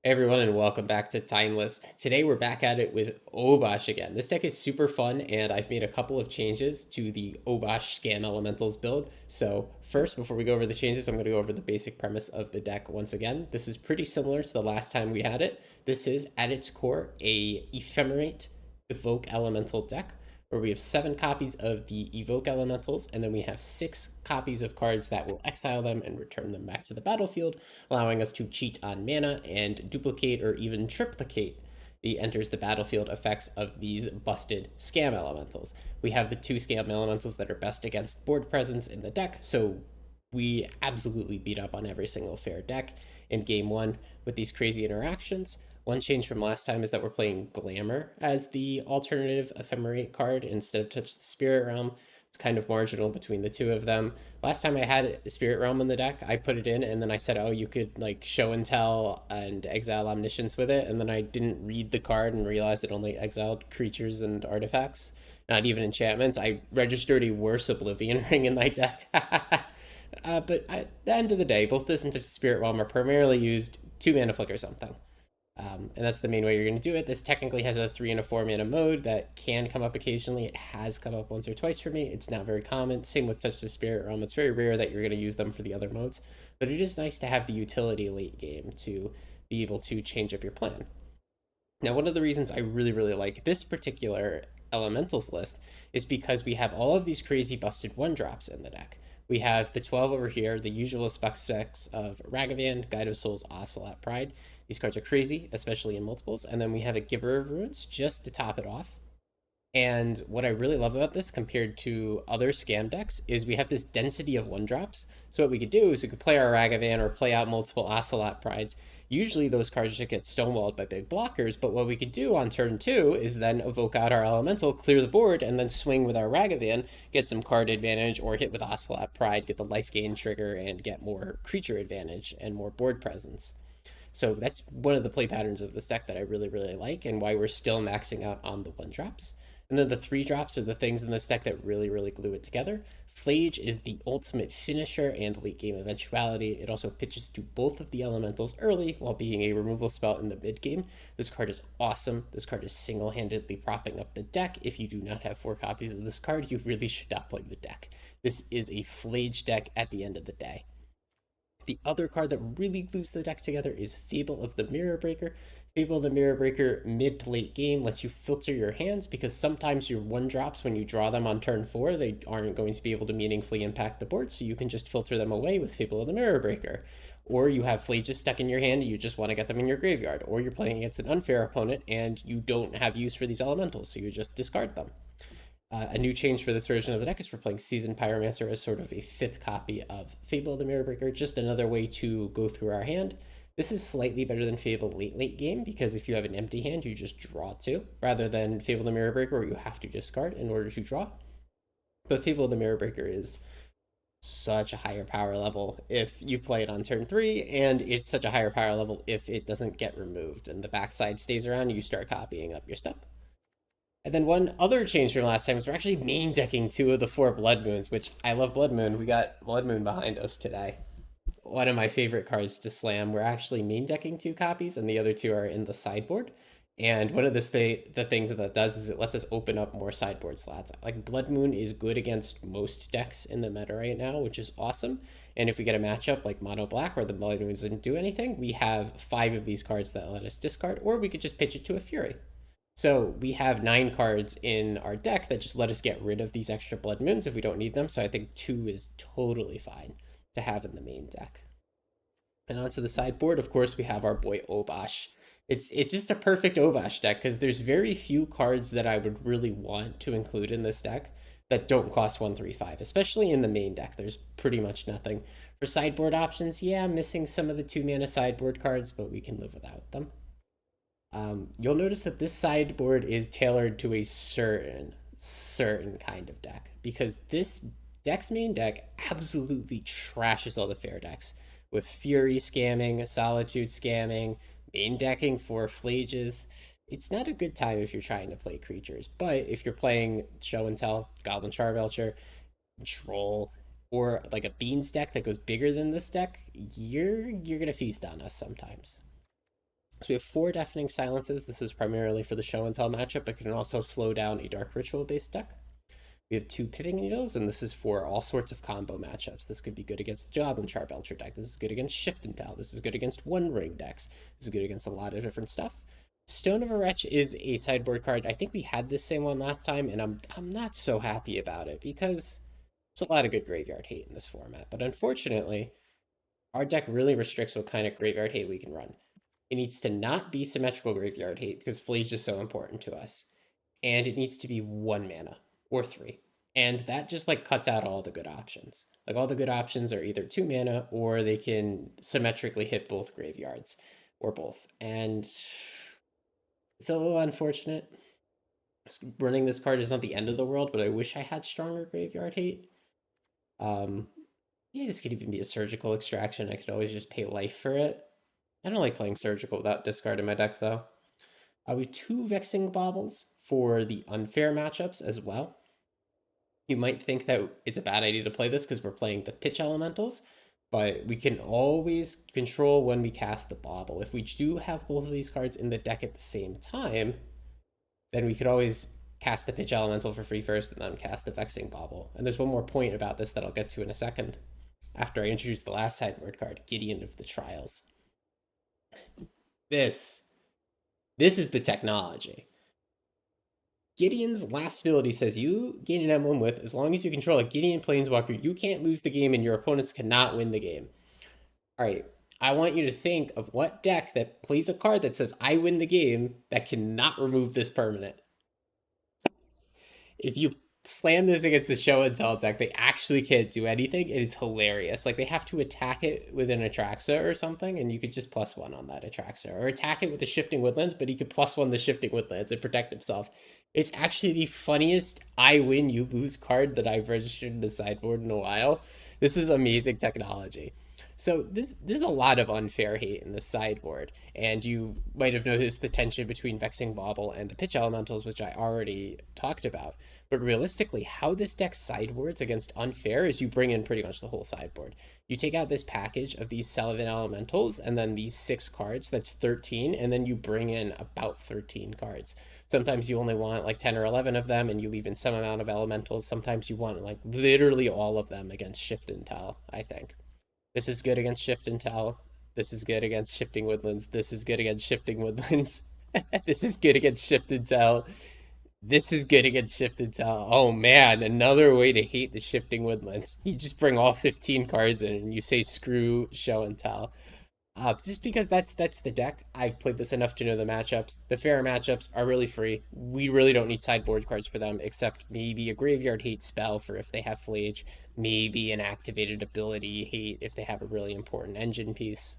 Hey everyone, and welcome back to Timeless. Today we're back at it with Obosh again. This deck is super fun, and I've made a couple of changes to the Obosh Scam Elementals build. So first, before we go over the changes, I'm going to go over the basic premise of the deck once again. This is pretty similar to the last time we had it. This is, at its core, a Ephemerate Evoke Elemental deck, where we have 7 copies of the Evoke Elementals, and then we have 6 copies of cards that will exile them and return them back to the battlefield, allowing us to cheat on mana and duplicate or even triplicate the enters the battlefield effects of these busted scam elementals. We have the 2 scam elementals that are best against board presence in the deck, so we absolutely beat up on every single fair deck in game one with these crazy interactions. One change from last time is that we're playing Glamour as the alternative Ephemerate card instead of Touch the Spirit Realm. It's kind of marginal between the two of them. Last time I had Spirit Realm in the deck, I put it in and then I said, oh, you could like show and tell and exile Omniscience with it. And then I didn't read the card and realized it only exiled creatures and artifacts, not even enchantments. I registered a worse Oblivion Ring in my deck. But at the end of the day, both this and Spirit Realm are primarily used 2 mana flicker something. And that's the main way you're going to do it. This technically has a 3 and a 4 mana mode that can come up occasionally. It has come up once or twice for me. It's not very common. Same with Touch the Spirit Realm. It's very rare that you're going to use them for the other modes, but it is nice to have the utility late game to be able to change up your plan. Now, one of the reasons I really, really like this particular elementals list is because we have all of these crazy busted 1 drops in the deck. We have the 12 over here, the usual specs of Ragavan, Guide of Souls, Ocelot, Pride. These cards are crazy, especially in multiples. And then we have a Giver of Runes just to top it off. And what I really love about this compared to other scam decks is we have this density of 1 drops. So what we could do is we could play our Ragavan or play out multiple Ocelot Prides. Usually those cards just get stonewalled by big blockers, but what we could do on turn 2 is then evoke out our Elemental, clear the board, and then swing with our Ragavan, get some card advantage, or hit with Ocelot Pride, get the life gain trigger, and get more creature advantage and more board presence. So that's one of the play patterns of this deck that I really, really like, and why we're still maxing out on the 1 drops. And then the 3 drops are the things in this deck that really, really glue it together. Flage is the ultimate finisher and late game eventuality. It also pitches to both of the elementals early while being a removal spell in the mid game. This card is awesome. This card is single handedly propping up the deck. If you do not have 4 copies of this card, you really should not play the deck. This is a Flage deck at the end of the day. The other card that really glues the deck together is Fable of the Mirror Breaker. Fable of the Mirror Breaker mid to late game lets you filter your hands because sometimes your 1 drops, when you draw them on turn 4, they aren't going to be able to meaningfully impact the board, so you can just filter them away with Fable of the Mirror Breaker. Or you have Flages stuck in your hand and you just want to get them in your graveyard. Or you're playing against an unfair opponent and you don't have use for these elementals, so you just discard them. A new change for this version of the deck is we're playing Seasoned Pyromancer as sort of a 5th copy of Fable of the Mirror Breaker, just another way to go through our hand. This is slightly better than Fable late game because if you have an empty hand, you just draw 2, rather than Fable the Mirror Breaker where you have to discard in order to draw. But Fable the Mirror Breaker is such a higher power level if you play it on turn 3, and it's such a higher power level if it doesn't get removed and the backside stays around, you start copying up your stuff. And then one other change from last time was we're actually main decking 2 of the 4 Blood Moons, which I love Blood Moon. We got Blood Moon behind us today. One of my favorite cards to slam. We're actually main decking 2 copies, and the other 2 are in the sideboard. And one of the things that does is it lets us open up more sideboard slots. Like Blood Moon is good against most decks in the meta right now, which is awesome. And if we get a matchup like Mono Black where the Blood Moon doesn't do anything, we have 5 of these cards that let us discard, or we could just pitch it to a Fury. So we have 9 cards in our deck that just let us get rid of these extra Blood Moons if we don't need them. So I think 2 is totally fine to have in the main deck. And onto the sideboard, of course, we have our boy Obosh. It's just a perfect Obosh deck because there's very few cards that I would really want to include in this deck that don't cost 135, especially in the main deck. There's pretty much nothing. For sideboard options, yeah, I'm missing some of the 2 mana sideboard cards, but we can live without them. You'll notice that this sideboard is tailored to a certain kind of deck because this deck's main deck absolutely trashes all the fair decks with Fury scamming, Solitude scamming, main decking for Flages. It's not a good time if you're trying to play creatures, but if you're playing Show and Tell, Goblin Charbelcher, Troll, or like a Beans deck that goes bigger than this deck, you're gonna feast on us sometimes. So we have 4 Deafening Silences. This is primarily for the Show and Tell matchup, but can also slow down a Dark Ritual based deck. We have 2 Pithing Needles, and this is for all sorts of combo matchups. This could be good against the Joblin Charbelcher deck. This is good against Shift and Tell. This is good against One Ring decks. This is good against a lot of different stuff. Stone of a Wretch is a sideboard card. I think we had this same one last time, and I'm not so happy about it because there's a lot of good graveyard hate in this format. But unfortunately, our deck really restricts what kind of graveyard hate we can run. It needs to not be symmetrical graveyard hate because Flage is so important to us. And it needs to be 1 mana or 3. And that just like cuts out all the good options. Like all the good options are either 2 mana or they can symmetrically hit both graveyards or both. And it's a little unfortunate. Running this card is not the end of the world, but I wish I had stronger graveyard hate. Yeah, this could even be a surgical extraction. I could always just pay life for it. I don't like playing surgical without discarding my deck, though. We have 2 Vexing Baubles for the unfair matchups as well. You might think that it's a bad idea to play this because we're playing the pitch elementals, but we can always control when we cast the bauble. If we do have both of these cards in the deck at the same time, then we could always cast the pitch elemental for free first and then cast the Vexing Bauble. And there's one more point about this that I'll get to in a second after I introduce the last sideboard card, Gideon of the Trials. This is the technology. Gideon's last ability says you gain an emblem with, as long as you control a Gideon Planeswalker, you can't lose the game and your opponents cannot win the game. All right, I want you to think of what deck that plays a card that says I win the game that cannot remove this permanent. If you slam this against the Show and Tell deck, they actually can't do anything, and it's hilarious. Like, they have to attack it with an Atraxa or something, and you could just +1 on that Atraxa. Or attack it with the Shifting Woodlands, but he could +1 the Shifting Woodlands and protect himself. It's actually the funniest I win, you lose card that I've registered in the sideboard in a while. This is amazing technology. So there's a lot of unfair hate in the sideboard, and you might have noticed the tension between Vexing Bauble and the Pitch Elementals, which I already talked about. But realistically, how this deck sideboards against unfair is you bring in pretty much the whole sideboard. You take out this package of these Sullivan Elementals, and then these 6 cards, that's 13, and then you bring in about 13 cards. Sometimes you only want like 10 or 11 of them, and you leave in some amount of Elementals. Sometimes you want like literally all of them against Shift and Tell, I think. This is good against Shift and Tell. This is good against Shifting Woodlands. This is good against Shifting Woodlands. This is good against Shift and Tell. This is good against Shift and Tell. Oh man, another way to hate the Shifting Woodlands. You just bring all 15 cards in and you say screw Show and Tell. Just because that's the deck. I've played this enough to know the matchups. The fair matchups are really free. We really don't need sideboard cards for them, except maybe a graveyard hate spell for if they have Flage, maybe an activated ability hate if they have a really important engine piece.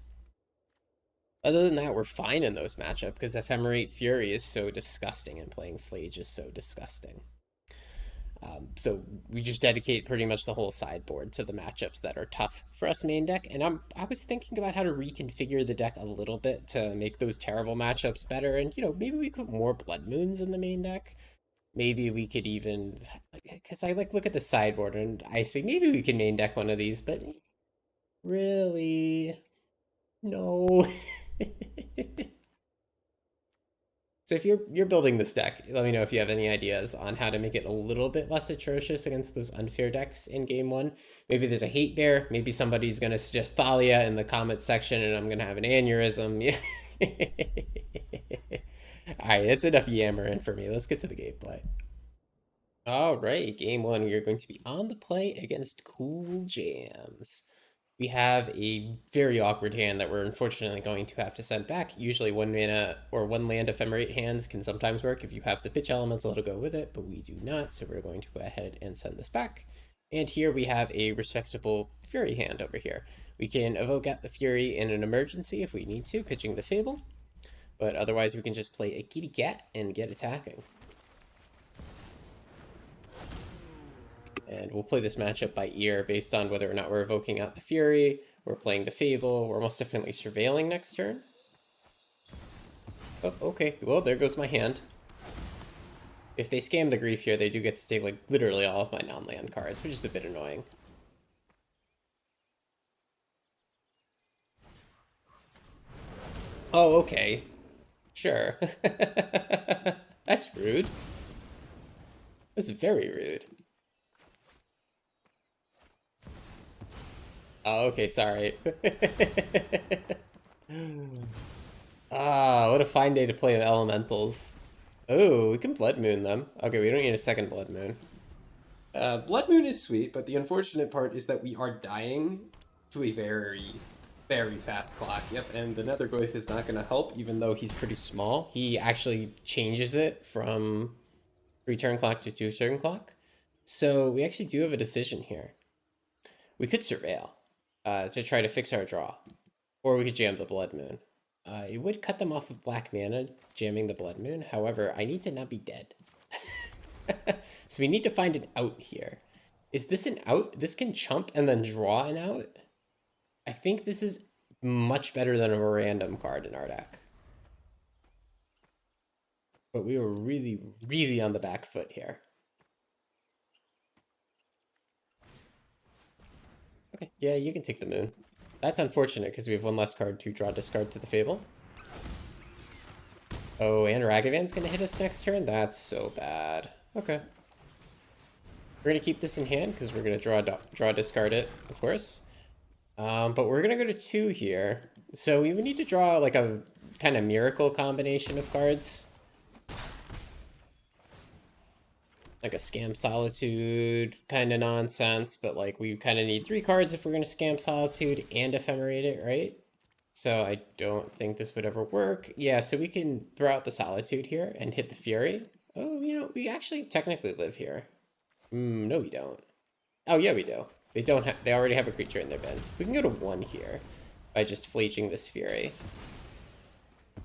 Other than that, we're fine in those matchups because Ephemerate Fury is so disgusting and playing Flage is so disgusting. So we just dedicate pretty much the whole sideboard to the matchups that are tough for us main deck. And I was thinking about how to reconfigure the deck a little bit to make those terrible matchups better. And, maybe we put more Blood Moons in the main deck. Maybe we could even, because I look at the sideboard and I say maybe we can main deck one of these, but really, no. So if you're building this deck, let me know if you have any ideas on how to make it a little bit less atrocious against those unfair decks in game 1. Maybe there's a hate bear. Maybe somebody's going to suggest Thalia in the comments section and I'm going to have an aneurysm. Yeah. All right, that's enough yammering for me. Let's get to the gameplay. All right, game 1, we are going to be on the play against Cool Jams. We have a very awkward hand that we're unfortunately going to have to send back. Usually 1 mana or 1 land ephemerate hands can sometimes work if you have the pitch elemental to go with it, but we do not, so we're going to go ahead and send this back. And here we have a respectable Fury hand over here. We can evoke out the Fury in an emergency if we need to, pitching the Fable, but otherwise we can just play a kitty cat and get attacking. And we'll play this matchup by ear based on whether or not we're evoking out the Fury, we're playing the Fable, we're most definitely surveilling next turn. Oh, okay. Well, there goes my hand. If they scam the Grief here, they do get to take, literally all of my non-land cards, which is a bit annoying. Oh, okay. Sure. That's rude. That's very rude. Oh, okay, sorry. Ah, what a fine day to play with elementals. Oh, we can Blood Moon them. Okay, we don't need a second Blood Moon. Blood Moon is sweet, but the unfortunate part is that we are dying to a very, very fast clock. Yep, and the Nether Glyph is not going to help, even though he's pretty small. He actually changes it from 3-turn clock to 2-turn clock. So we actually do have a decision here. We could Surveil to try to fix our draw, or we could jam the Blood Moon. It would cut them off of black mana, jamming the Blood Moon. However, I need to not be dead. So we need to find an out here. Is this an out? This can chump and then draw an out? I think this is much better than a random card in our deck. But we were really, really on the back foot here. Okay, yeah, you can take the moon. That's unfortunate because we have one less card to draw discard to the Fable. Oh, and Ragavan's gonna hit us next turn? That's so bad. Okay. We're gonna keep this in hand because we're gonna draw discard it, of course. But we're gonna go to 2 here. So we would need to draw like a kind of miracle combination of cards. Like a Scam Solitude kind of nonsense, but like we kind of need 3 cards if we're gonna Scam Solitude and Ephemerate it, right? So I don't think this would ever work. Yeah, so we can throw out the Solitude here and hit the Fury. Oh, you know, we actually technically live here. No, we don't. Oh, yeah, we do. They don't have. They already have a creature in their bin. We can go to 1 here by just flaging this Fury.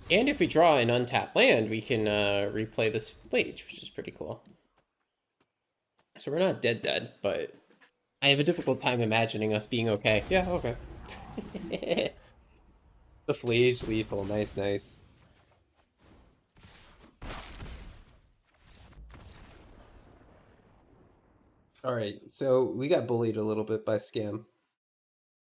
And if we draw an untapped land, we can replay this Flage, which is pretty cool. So we're not dead, but I have a difficult time imagining us being okay. Yeah, okay. The Flage lethal, nice, nice. All right, so we got bullied a little bit by Scam.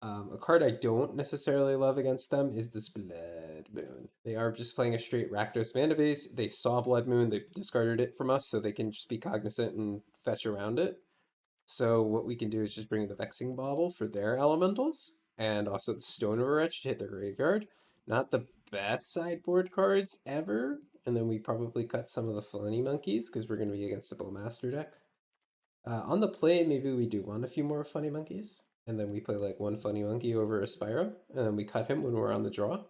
A card I don't necessarily love against them is this Blood Moon. They are just playing a straight Rakdos mana base. They saw Blood Moon, they discarded it from us, so they can just be cognizant and fetch around it. So what we can do is just bring the Vexing Bauble for their elementals, and also the Stone Overwretch to hit their graveyard. Not the best sideboard cards ever. And then we probably cut some of the Funny Monkeys, because we're going to be against the Bowmaster deck. On the play, maybe we do want a few more Funny Monkeys, and then we play like 1 Funny Monkey over a Spyro, and then we cut him when we're on the draw.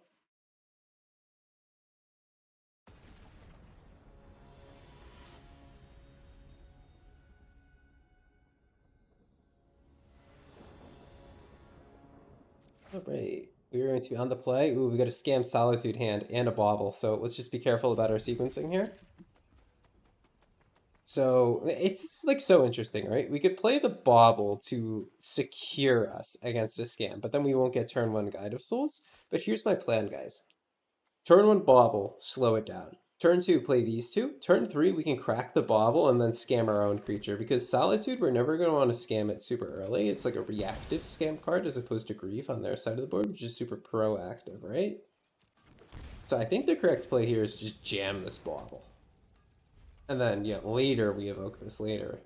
All right, we're going to be on the play. Ooh, we got a Scam Solitude hand and a Bauble, so let's just be careful about our sequencing here. So it's like so interesting, right? We could play the Bauble to secure us against a Scam, but then we won't get turn 1 Guide of Souls. But here's my plan, guys. Turn 1 Bauble, slow it down. Turn 2, play these 2. Turn 3, we can crack the Bauble and then scam our own creature. Because Solitude, we're never going to want to scam it super early. It's like a reactive scam card as opposed to Grief on their side of the board, which is super proactive, right? So I think the correct play here is just jam this Bauble. And then, yeah, later we evoke this later.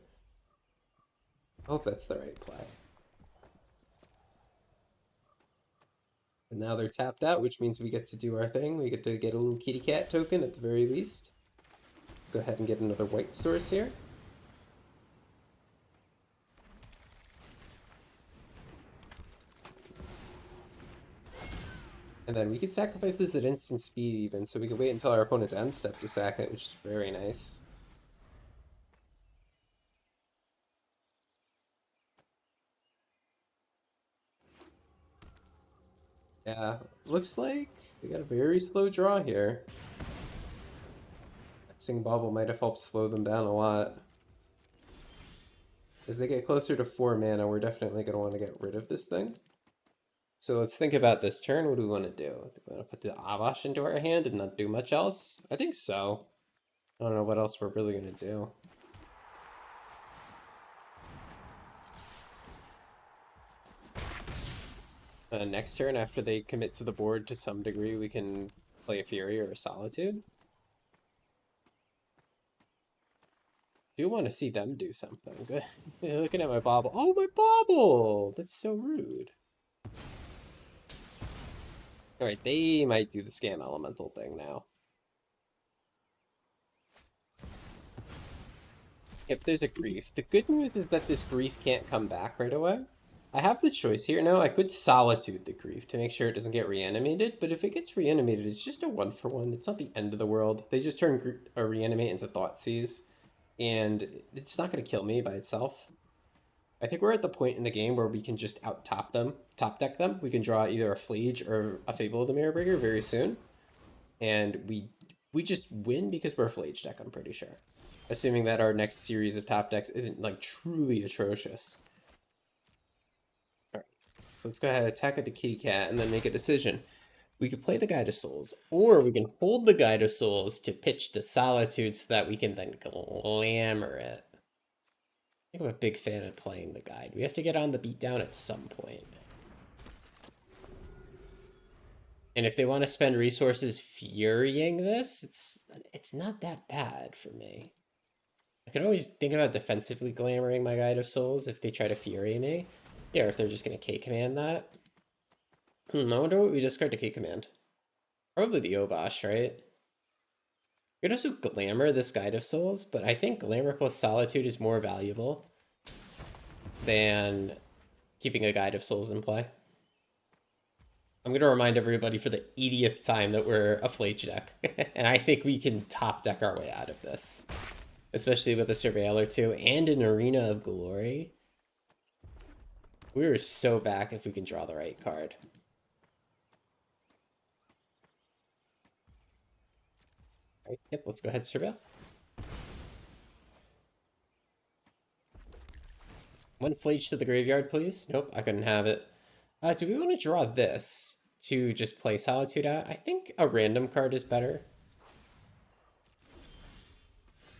I hope that's the right play. And now they're tapped out, which means we get to do our thing. We get to get a little kitty cat token at the very least. Let's go ahead and get another white source here. And then we could sacrifice this at instant speed even, so we can wait until our opponent's end step to sack it, which is very nice. Yeah, looks like we got a very slow draw here. Vexing Bauble might have helped slow them down a lot. As they get closer to 4 mana, we're definitely going to want to get rid of this thing. So let's think about this turn. What do we want to do? Do we want to put the Obosh into our hand and not do much else? I think so. I don't know what else we're really going to do. Next turn, after they commit to the board to some degree, we can Play a Fury or a Solitude. Do want to see them do something. Good. Looking at my bauble. Oh, my bauble! That's so rude. Alright, they might do the Scam Elemental thing now. Yep, there's a Grief. The good news is that this Grief can't come back right away. I have the choice here now. I could Solitude the Grief to make sure it doesn't get reanimated, but if it gets reanimated, it's just a 1-for-1. It's not the end of the world. They just turn a reanimate into Thoughtseize, and it's not going to kill me by itself. I think we're at the point in the game where we can just top deck them. We can draw either a Flage or a Fable of the Mirrorbringer very soon, and we just win because we're a Flage deck, I'm pretty sure. Assuming that our next series of top decks isn't like truly atrocious. All right, so let's go ahead and attack at the kitty cat and then make a decision. We could play the Guide of Souls, or we can hold the Guide of Souls to pitch to Solitude so that we can then glamour it. I think I'm a big fan of playing the Guide. We have to get on the beatdown at some point. And if they want to spend resources furying this, it's not that bad for me. I can always think about defensively glamoring my Guide of Souls if they try to Fury me. Yeah, or if they're just going to K-Command that. I wonder what we discard to K-Command. Probably the Obosh, right? We could also Glamour this Guide of Souls, but I think Glamour plus Solitude is more valuable than keeping a Guide of Souls in play. I'm going to remind everybody for the 80th time that we're a Flage deck, and I think we can top deck our way out of this. Especially with a Surveiller too, and an Arena of Glory. We're so back if we can draw the right card. All right, yep, let's go ahead and Surveil. One Flage to the graveyard, please. Nope, I couldn't have it. Do we want to draw this to just play Solitude out? I think a random card is better.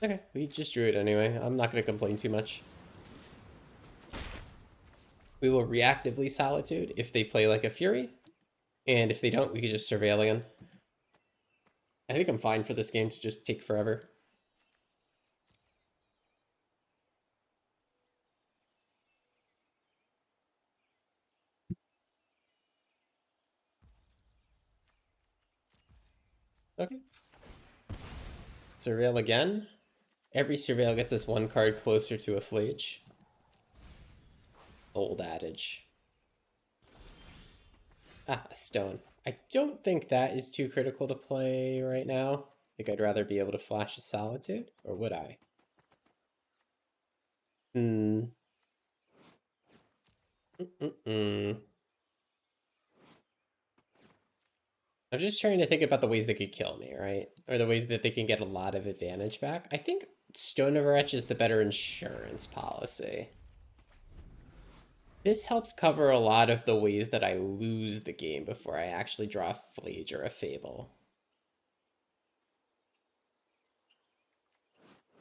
Okay, we just drew it anyway. I'm not going to complain too much. We will reactively Solitude if they play like a Fury. And if they don't, we can just Surveil again. I think I'm fine for this game to just take forever. Okay. Surveil again. Every Surveil gets us one card closer to a Flage. Old adage. Ah, a stone. I don't think that is too critical to play right now. I think I'd rather be able to flash a Solitude, or would I? I'm just trying to think about the ways they could kill me, right? Or the ways that they can get a lot of advantage back. I think Stone of Etch is the better insurance policy. This helps cover a lot of the ways that I lose the game before I actually draw a Flage or a Fable.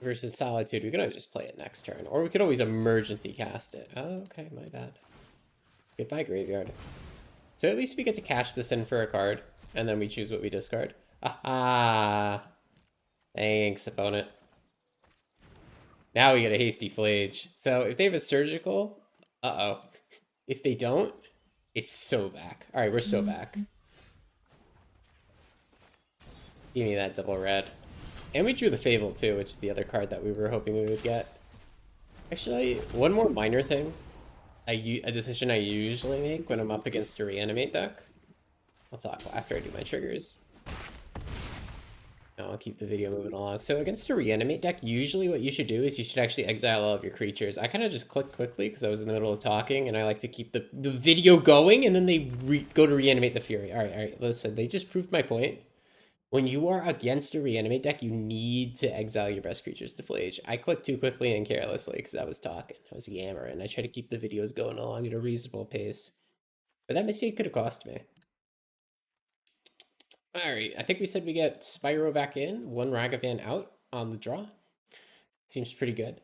Versus Solitude, we could always just play it next turn. Or we could always emergency cast it. Oh, okay, my bad. Goodbye, Graveyard. So at least we get to cash this in for a card, and then we choose what we discard. Aha! Thanks, opponent. Now we get a Hasty Flage. So if they have a Surgical, uh-oh. If they don't, it's so back. All right, we're so back. Give me that double red. And we drew the Fable too, which is the other card that we were hoping we would get. Actually, one more minor thing. A decision I usually make when I'm up against a Reanimate deck. I'll talk after I do my triggers. No, I'll keep the video moving along. So against a Reanimate deck, usually what you should do is you should actually exile all of your creatures. I kind of just clicked quickly because I was in the middle of talking, and I like to keep the video going, and then they go to Reanimate the Fury. All right, listen, they just proved my point. When you are against a Reanimate deck, you need to exile your best creatures to Flage. I clicked too quickly and carelessly because I was talking. I was yammering. I try to keep the videos going along at a reasonable pace. But that mistake could have cost me. Alright, I think we said we get Spyro back in, one Ragavan out on the draw. Seems pretty good.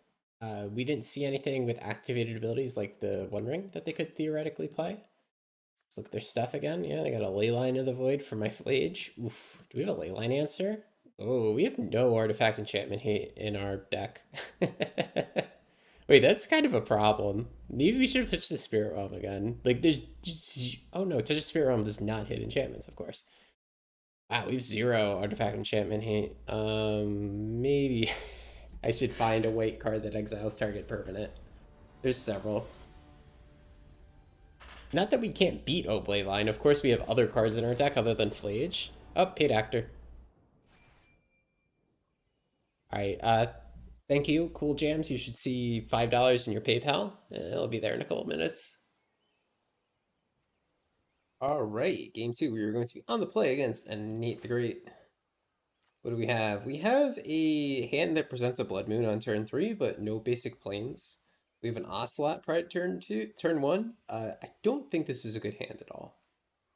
We didn't see anything with activated abilities like the One Ring that they could theoretically play. Let's look at their stuff again. Yeah, they got a Leyline of the Void for my Flage. Oof. Do we have a Leyline answer? Oh, we have no artifact enchantment in our deck. Wait, that's kind of a problem. Maybe we should have touched the Spirit Realm again. Like, there's just... Oh no, touch the Spirit Realm does not hit enchantments, of course. Wow, we have zero artifact enchantment hate. Maybe I should find a white card that exiles target permanent. There's several. Not that we can't beat Oblay Line. Of course, we have other cards in our deck other than Flage. Oh, paid actor. All right. Thank you, Cool Jams. You should see $5 in your PayPal. It'll be there in a couple minutes. All right, game two. We are going to be on the play against Nate the Great. What do we have? We have a hand that presents a Blood Moon on turn 3, but no basic planes. We have an Ocelot Pride turn 1. I don't think this is a good hand at all.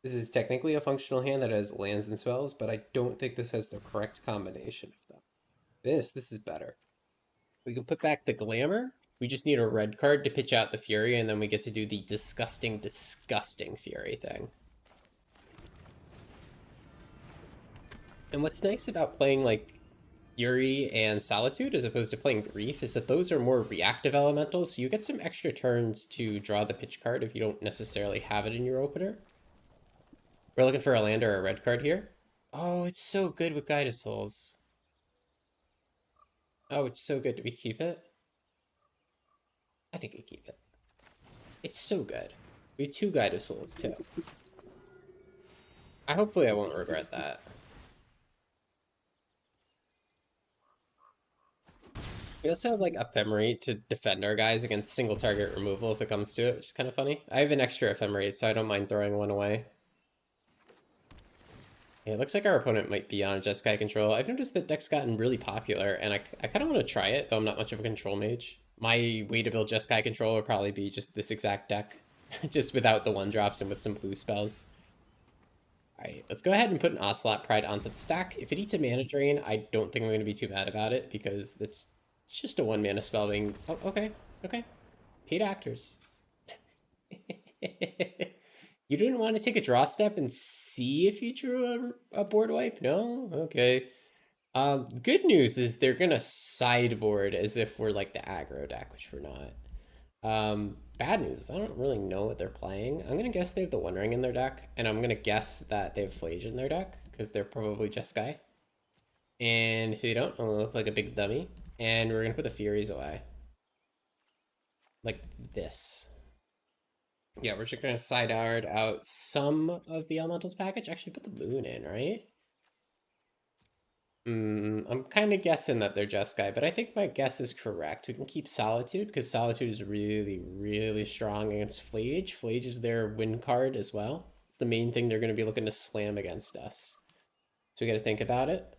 This is technically a functional hand that has lands and spells, but I don't think this has the correct combination of them. This is better. We can put back the Glamour. We just need a red card to pitch out the Fury, and then we get to do the disgusting, disgusting Fury thing. And what's nice about playing, like, Fury and Solitude as opposed to playing Grief is that those are more reactive elementals, so you get some extra turns to draw the pitch card if you don't necessarily have it in your opener. We're looking for a land or a red card here. Oh, it's so good with Guide of Souls. Oh, it's so good. Do we keep it? I think we keep it. It's so good. We have 2 Guide of Souls, too. Hopefully I won't regret that. We also have, like, Ephemerate to defend our guys against single target removal if it comes to it, which is kind of funny. I have an extra Ephemerate, so I don't mind throwing one away. Yeah, it looks like our opponent might be on Jeskai control. I've noticed that deck's gotten really popular, and I kind of want to try it, though I'm not much of a control mage. My way to build Jeskai control would probably be just this exact deck, just without the 1-drops and with some blue spells. Alright, let's go ahead and put an Ocelot Pride onto the stack. If it eats a mana drain, I don't think I'm going to be too mad about it, because it's just a 1-mana spell being... Oh, okay, okay. Paid actors. You didn't want to take a draw step and see if you drew a board wipe? No? Okay. Good news is they're gonna sideboard as if we're like the aggro deck, which we're not. Bad news, I don't really know what they're playing. I'm gonna guess they have the One Ring in their deck, and I'm gonna guess that they have Flage in their deck, because they're probably Jeskai. And if they don't, I'm gonna look like a big dummy. And we're gonna put the Furies away. Like this. Yeah, we're just gonna sideboard out some of the Elementals package. Actually, put the Moon in, right? I'm kind of guessing that they're Jeskai, but I think my guess is correct. We can keep Solitude, because Solitude is really, really strong against Flage. Flage is their win card as well. It's the main thing they're going to be looking to slam against us. So we got to think about it.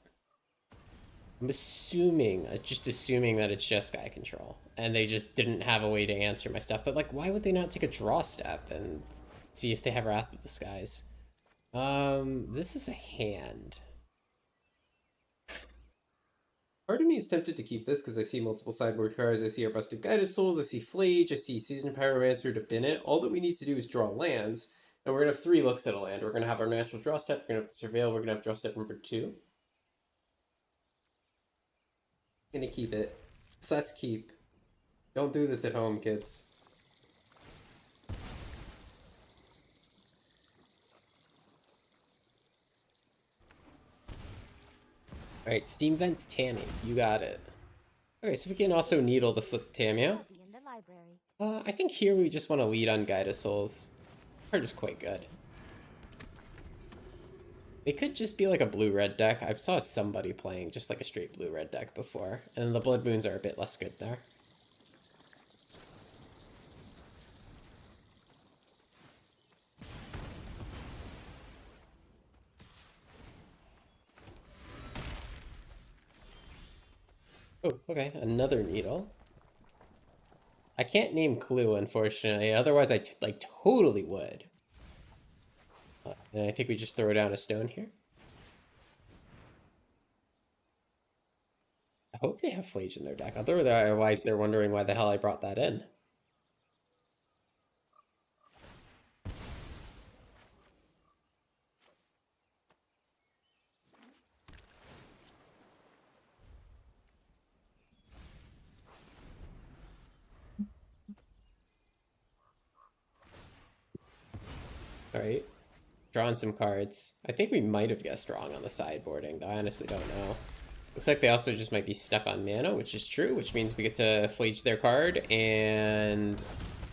I'm assuming, just assuming that it's Jeskai control, and they just didn't have a way to answer my stuff. But, like, why would they not take a draw step and see if they have Wrath of the Skies? This is a hand. Part of me is tempted to keep this because I see multiple sideboard cards. I see our Busted Guided Souls, I see Flage, I see Seasoned Pyromancer to bin it. All that we need to do is draw lands, and we're going to have 3 looks at a land. We're going to have our natural draw step, we're going to have Surveil, we're going to have draw step number 2. Gonna keep it. Sus keep. Don't do this at home, kids. Alright, Steam Vents Tammy. You got it. Okay, so we can also needle the flip Tamio. I think here we just want to lead on Guide of Souls. Card is quite good. It could just be like a blue-red deck. I saw somebody playing just like a straight blue-red deck before. And the Blood Moons are a bit less good there. Oh, okay, another needle. I can't name Clue, unfortunately. Otherwise, I like totally would. And I think we just throw down a stone here. I hope they have Flage in their deck. Otherwise, they're wondering why the hell I brought that in. All right. Drawing some cards. I think we might have guessed wrong on the sideboarding, though I honestly don't know. Looks like they also just might be stuck on mana, which is true, which means we get to flage their card, and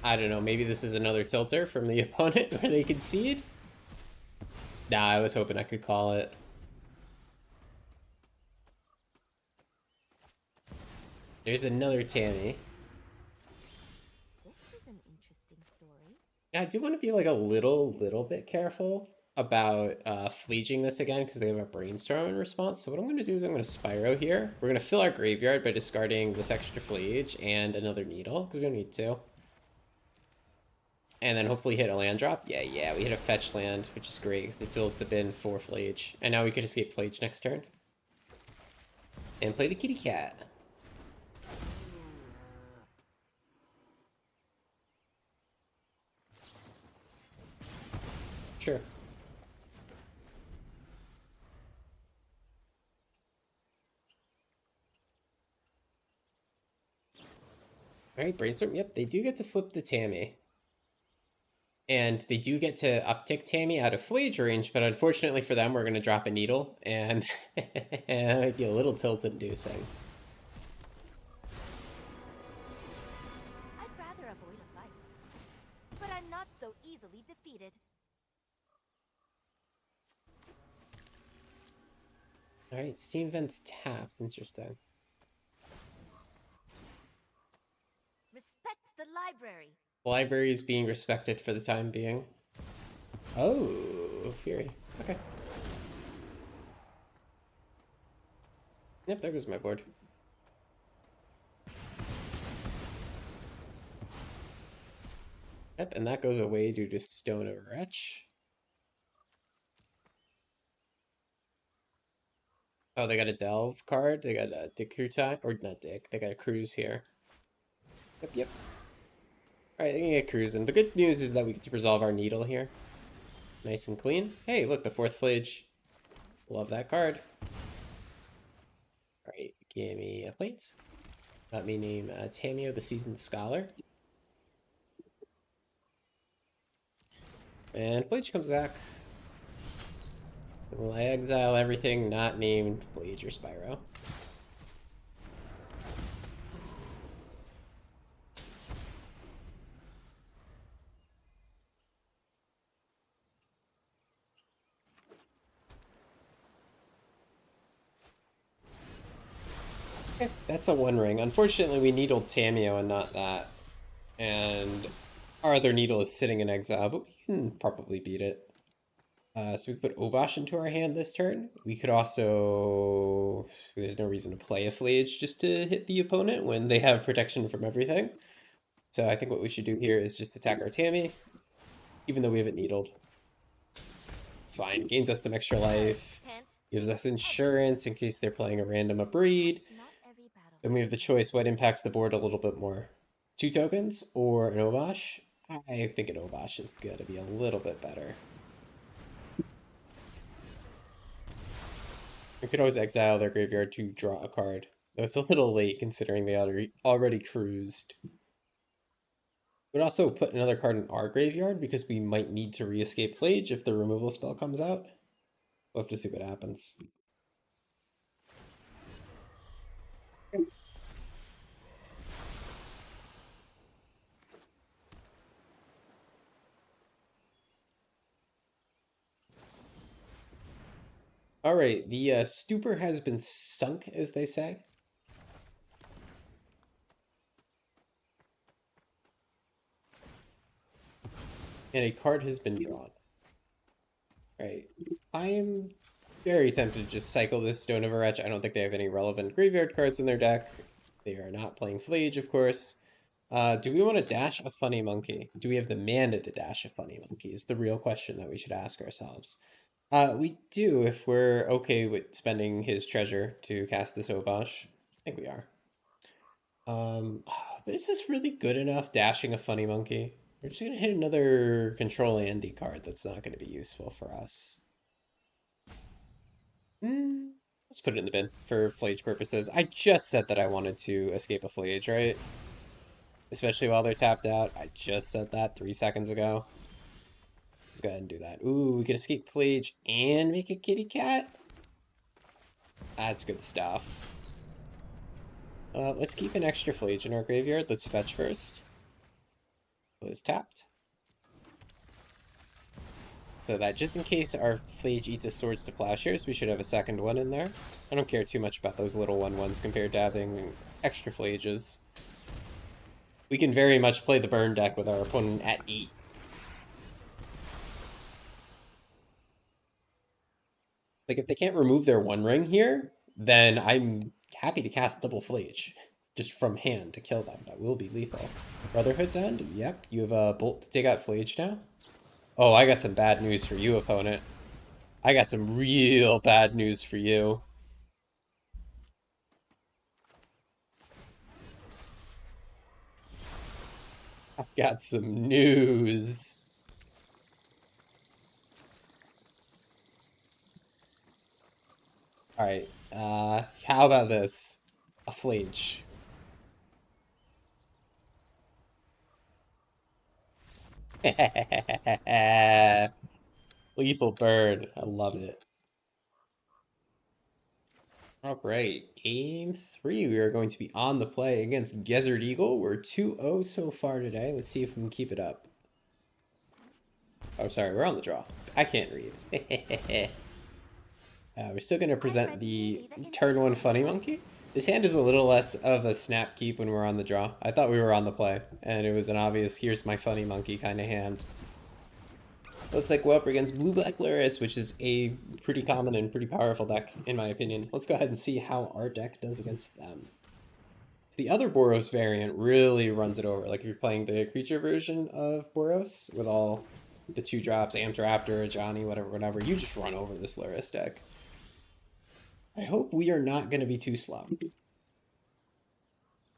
I don't know, maybe this is another tilter from the opponent where they concede? Nah, I was hoping I could call it. There's another Tammy. This is an interesting story. Yeah, I do want to be like a little bit careful about fleeging this again because they have a brainstorm in response. So what I'm going to do is I'm going to Spyro here. We're going to fill our graveyard by discarding this extra fleege and another needle because we don't need two. And then hopefully hit a land drop. Yeah, we hit a fetch land, which is great because it fills the bin for fleege. And now we could escape fleege next turn. And play the kitty cat. Sure. Alright, brainstorm. Yep, they do get to flip the Tammy. And they do get to uptick Tammy out of fleege range, but unfortunately for them, we're going to drop a needle, and that might be a little tilt-inducing. I'd rather avoid a fight. But I'm not so easily defeated. Alright, Steam Vent's tapped. Interesting. Respect the library. The library is being respected for the time being. Oh, Fury. Okay. Yep, there goes my board. Yep, and that goes away due to Stone of Wretch. Oh, they got a Delve card. They got a Dick Crutai, or not Dick. They got a Cruise here. Yep. Alright, they can get cruising. The good news is that we get to resolve our needle here. Nice and clean. Hey, look, the fourth fleege. Love that card. Alright, give me a plate. Let me name Tamio the Seasoned Scholar. And Fleege comes back. Will I exile everything not named Fleege or Spyro? Okay, that's a one ring. Unfortunately, we needled Tamio and not that. And our other needle is sitting in exile, but we can probably beat it. So we put Obosh into our hand this turn. We could also... There's no reason to play a Fleege just to hit the opponent when they have protection from everything. So I think what we should do here is just attack our Tammy, even though we have it needled. It's fine. Gains us some extra life. Gives us insurance in case they're playing a random breed. Then we have the choice what impacts the board a little bit more. 2 tokens or an Obosh? I think an Obosh is going to be a little bit better. We could always exile their graveyard to draw a card, though it's a little late considering they already cruised. We'd also put another card in our graveyard because we might need to re-escape Flage if the removal spell comes out. We'll have to see what happens. All right, the stupor has been sunk, as they say. And a card has been drawn. All right, I am very tempted to just cycle this Stone of Wretch. I don't think they have any relevant graveyard cards in their deck. They are not playing Flage, of course. Do we want to dash a Funny Monkey? Do we have the mana to dash a Funny Monkey is the real question that we should ask ourselves. We do if we're okay with spending his treasure to cast this Obosh. I think we are. But is this really good enough, dashing a Funny Monkey? We're just going to hit another Control Andy card that's not going to be useful for us. Let's put it in the bin for Flage purposes. I just said that I wanted to escape a Flage, right? Especially while they're tapped out. I just said that 3 seconds ago. Let's go ahead and do that. Ooh, we can escape Flage and make a kitty cat. That's good stuff. Let's keep an extra Flage in our graveyard. Let's fetch first. Is tapped. So that just in case our Flage eats a Swords to Plowshares, we should have a second one in there. I don't care too much about those little 1/1s compared to having extra Flages. We can very much play the burn deck with our opponent at 8. Like, if they can't remove their One Ring here, then I'm happy to cast double Flage. Just from hand to kill them. That will be lethal. Brotherhood's End? Yep. You have a Bolt to take out Flage now? Oh, I got some bad news for you, opponent. I got some real bad news for you. I got some news. Alright, how about this? A Flage. Lethal Bird. I love it. Alright, game 3. We are going to be on the play against Gezzard Eagle. We're 2-0 so far today. Let's see if we can keep it up. Oh, sorry, we're on the draw. I can't read. We're still going to present the turn 1 Funny Monkey. This hand is a little less of a snap keep when we're on the draw. I thought we were on the play, and it was an obvious here's my Funny Monkey kind of hand. Looks like we're up against Blue-Black Lurrus, which is a pretty common and pretty powerful deck, in my opinion. Let's go ahead and see how our deck does against them. So the other Boros variant really runs it over. Like if you're playing the creature version of Boros with all the 2-drops, Amped Raptor, Johnny, whatever, you just run over this Lurrus deck. I hope we are not going to be too slow.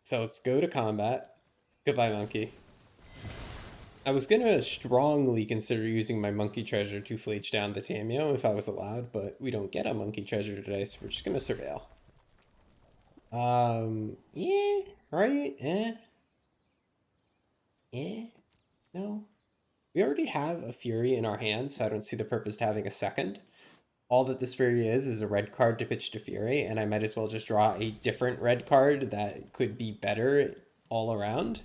So let's go to combat. Goodbye, monkey. I was going to strongly consider using my monkey treasure to Flage down the Tameo if I was allowed, but we don't get a monkey treasure today, so we're just going to surveil. Yeah, right, no. We already have a Fury in our hand, so I don't see the purpose to having a second. All that this Fury is a red card to pitch to Fury, and I might as well just draw a different red card that could be better all around.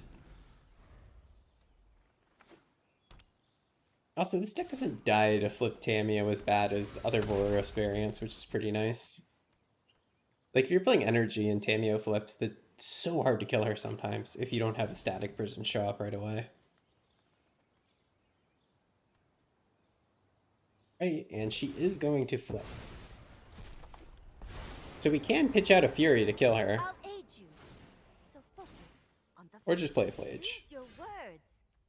Also, this deck doesn't die to flip Tameo as bad as the other Boros variants, which is pretty nice. Like, if you're playing Energy and Tameo flips, that's so hard to kill her sometimes if you don't have a static person show up right away. Right, and she is going to flip. So we can pitch out a Fury to kill her. I'll aid you. So focus on the Or just play Flage. Use your words.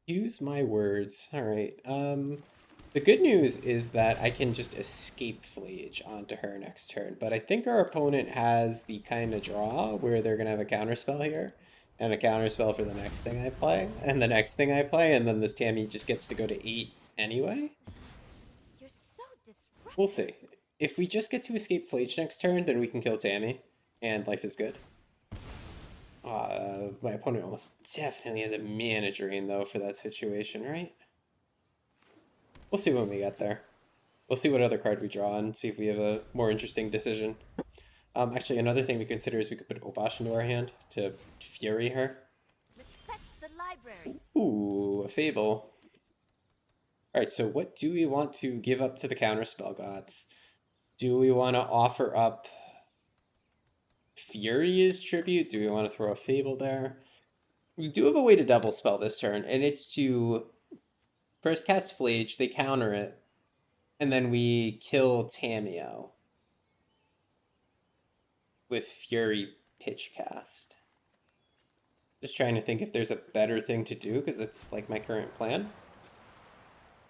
Use my words. Alright, the good news is that I can just escape Flage onto her next turn, but I think our opponent has the kind of draw where they're going to have a counterspell here, and a counterspell for the next thing I play, and the next thing I play, and then this Tammy just gets to go to 8 anyway. You're so disrespectful. We'll see. If we just get to escape Flage next turn, then we can kill Tammy, and life is good. My opponent almost definitely has a Mana Drain, though, for that situation, right? We'll see when we get there. We'll see what other card we draw and see if we have a more interesting decision. Actually, another thing to consider is we could put Obosh into our hand to Fury her. Respect the library. Ooh, a Fable. Alright, so what do we want to give up to the Counterspell Gods? Do we want to offer up Fury as tribute? Do we want to throw a Fable there? We do have a way to double spell this turn, and it's to first cast Flage, they counter it, and then we kill Tameo with Fury Pitch Cast. Just trying to think if there's a better thing to do, because it's like my current plan.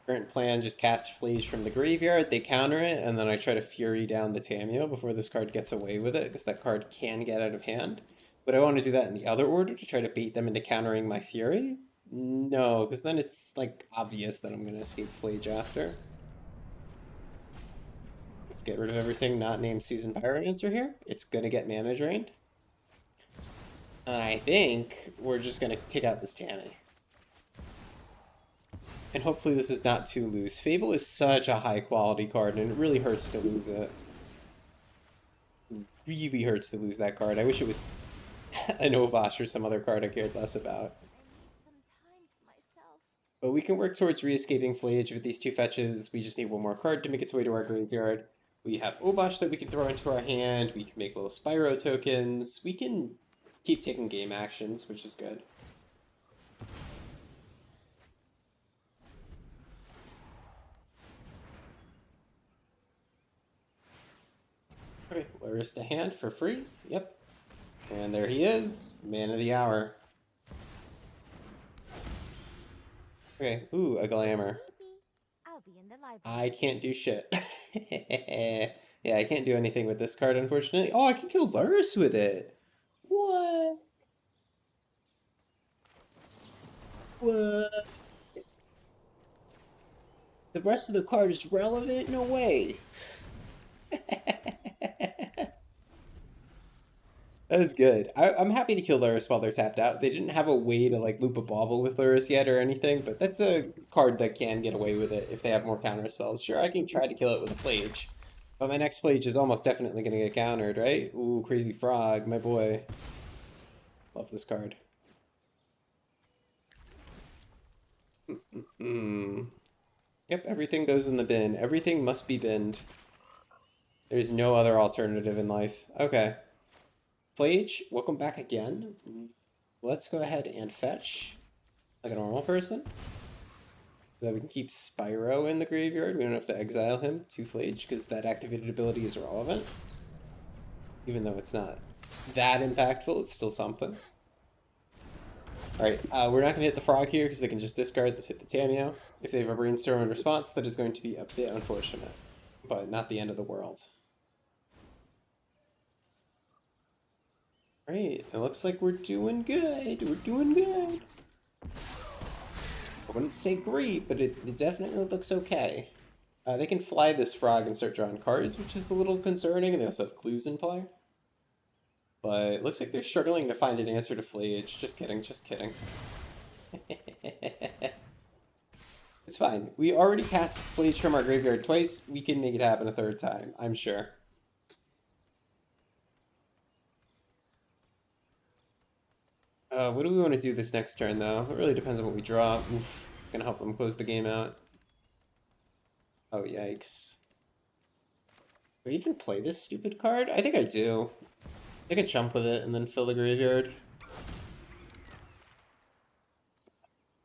Current plan, just cast Flage from the graveyard, they counter it, and then I try to Fury down the Tameo before this card gets away with it, because that card can get out of hand. Would I want to do that in the other order to try to bait them into countering my Fury? No, because then it's like obvious that I'm going to escape Flage after. Let's get rid of everything not named Seasoned Pyromancer here. It's going to get mana drained. And I think we're just going to take out this Tammy. And hopefully this is not too loose. Fable is such a high quality card, and it really hurts to lose it. Really hurts to lose that card. I wish it was an Obosh or some other card I cared less about. I need some time to myself. But we can work towards re-escaping Flayage with these two fetches. We just need one more card to make its way to our graveyard. We have Obosh that we can throw into our hand. We can make little Spyro tokens. We can keep taking game actions, which is good. Okay, Lurrus to hand for free. Yep. And there he is, man of the hour. Okay, ooh, a glamour. Maybe I'll be in the library. I can't do shit. Yeah, I can't do anything with this card, unfortunately. Oh, I can kill Lurrus with it. What? What? The rest of the card is relevant? No way. That is good. I'm happy to kill Lurrus while they're tapped out. They didn't have a way to like loop a bauble with Lurrus yet or anything, but that's a card that can get away with it if they have more counter spells. Sure, I can try to kill it with a Flage, but my next Flage is almost definitely going to get countered, right? Ooh, Crazy Frog, my boy. Love this card. Yep, everything goes in the bin. Everything must be binned. There's no other alternative in life. Okay. Flage, welcome back again. Let's go ahead and fetch like a normal person. So that we can keep Spyro in the graveyard. We don't have to exile him to Flage because that activated ability is irrelevant. Even though it's not that impactful, it's still something. Alright, we're not going to hit the frog here because they can just discard this, hit the Tameo. If they have a brainstorm in response, that is going to be a bit unfortunate, but not the end of the world. Alright, it looks like we're doing good. We're doing good. I wouldn't say great, but it definitely looks okay. They can fly this frog and start drawing cards, which is a little concerning, and they also have clues in play. But it looks like they're struggling to find an answer to Flayage. Just kidding, just kidding. It's fine. We already cast Flayage from our graveyard twice. We can make it happen a third time, I'm sure. What do we want to do this next turn, though? It really depends on what we draw. Oof, it's going to help them close the game out. Oh, yikes. Do I even play this stupid card? I think I do. I can jump with it and then fill the graveyard.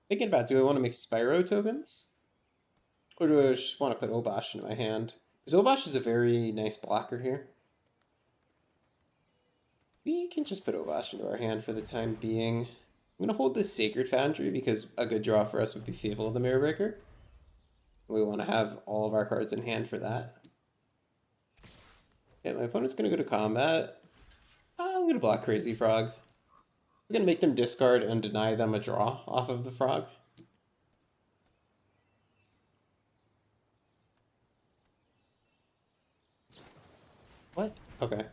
Thinking about, do I want to make Spyro tokens? Or do I just want to put Obosh in my hand? Because Obosh is a very nice blocker here. We can just put Obosh into our hand for the time being. I'm going to hold this Sacred Foundry because a good draw for us would be Fable of the Mirror Breaker. We want to have all of our cards in hand for that. Yeah, my opponent's going to go to combat. I'm going to block Crazy Frog. I'm going to make them discard and deny them a draw off of the frog. What? Okay.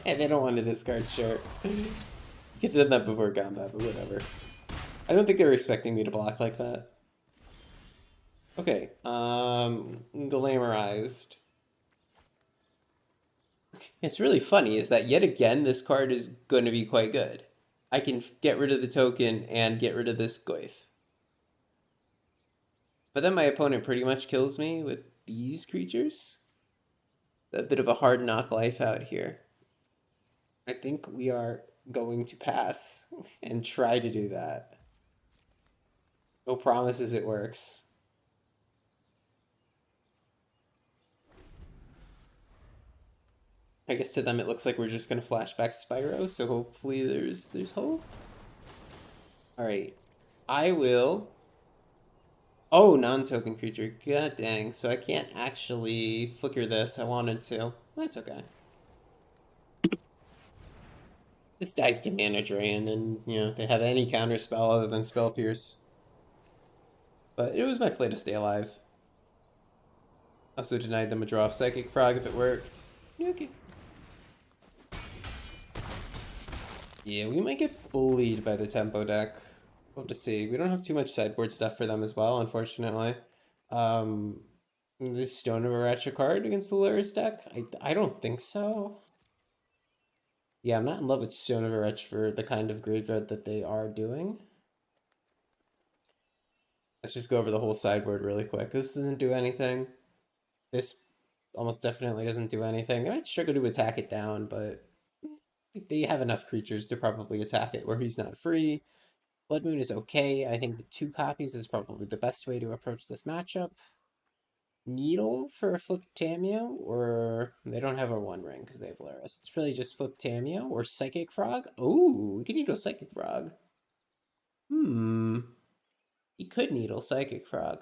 They don't want to discard, sure. You could have done that before combat, but whatever. I don't think they were expecting me to block like that. Okay, glamorized. It's really funny is that yet again, this card is going to be quite good. I can get rid of the token and get rid of this Goyf. But then my opponent pretty much kills me with these creatures. A bit of a hard knock life out here. I think we are going to pass and try to do that. No promises it works. I guess to them it looks like we're just going to flashback Spyro, so hopefully there's hope. Alright. I will... Oh, non-token creature. God dang. So I can't actually flicker this. I wanted to. That's okay. This dice can mana drain, and, you know, they have any counter spell other than Spell Pierce. But it was my play to stay alive. Also denied them a draw of Psychic Frog if it worked. Okay. Yeah, we might get bullied by the tempo deck. We'll have to see. We don't have too much sideboard stuff for them as well, unfortunately. Um, this Stone of a card against the Lurrus deck? I don't think so. Yeah, I'm not in love with Stone of a for the kind of graveyard that they are doing. Let's just go over the whole sideboard really quick. This doesn't do anything. This almost definitely doesn't do anything. They might struggle to attack it down, but they have enough creatures to probably attack it where he's not free. Blood Moon is okay. I think the 2 copies is probably the best way to approach this matchup. Needle for a flip Tameo, or they don't have a One Ring because they have Lurrus. It's really just flip Tameo or Psychic Frog. Oh, we could needle Psychic Frog. Hmm. He could needle Psychic Frog.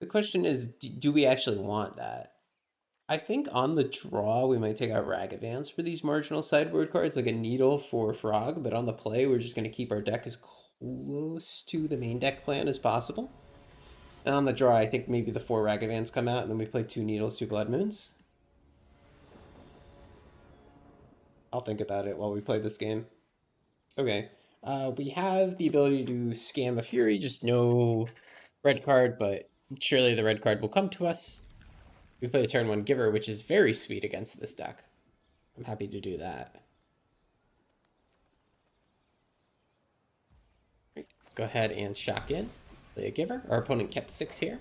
The question is, do we actually want that? I think on the draw, we might take out Ragavance for these marginal sideboard cards, like a Needle for Frog, but on the play, we're just going to keep our deck as close to the main deck plan as possible. And on the draw, I think maybe the 4 Ragavans come out, and then we play 2 Needles, 2 Blood Moons. I'll think about it while we play this game. Okay. We have the ability to scam a Fury, just no red card, but surely the red card will come to us. We play a turn 1 Giver, which is very sweet against this deck. I'm happy to do that. Right, let's go ahead and shock in. Play a Giver. Our opponent kept 6 here.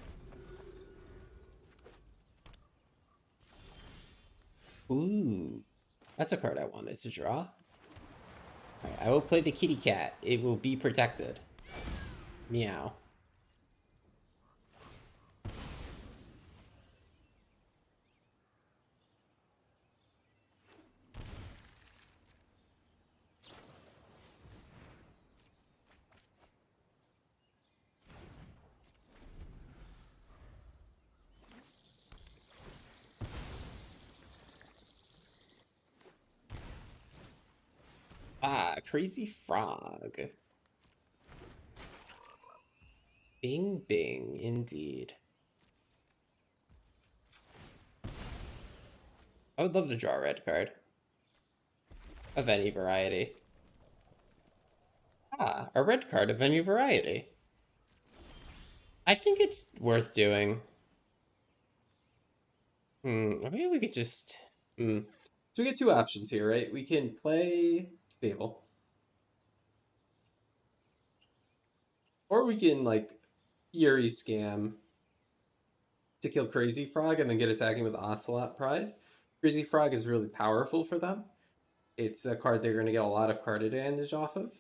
Ooh, that's a card I wanted to draw. All right, I will play the kitty cat. It will be protected. Meow. Ah, crazy frog. Bing bing, indeed. I would love to draw a red card. Of any variety. Ah, a red card of any variety. I think it's worth doing. Maybe we could just... So we get 2 options here, right? We can play Fable. Or we can, like, Fury Scam to kill Crazy Frog and then get attacking with Ocelot Pride. Crazy Frog is really powerful for them. It's a card they're going to get a lot of card advantage off of.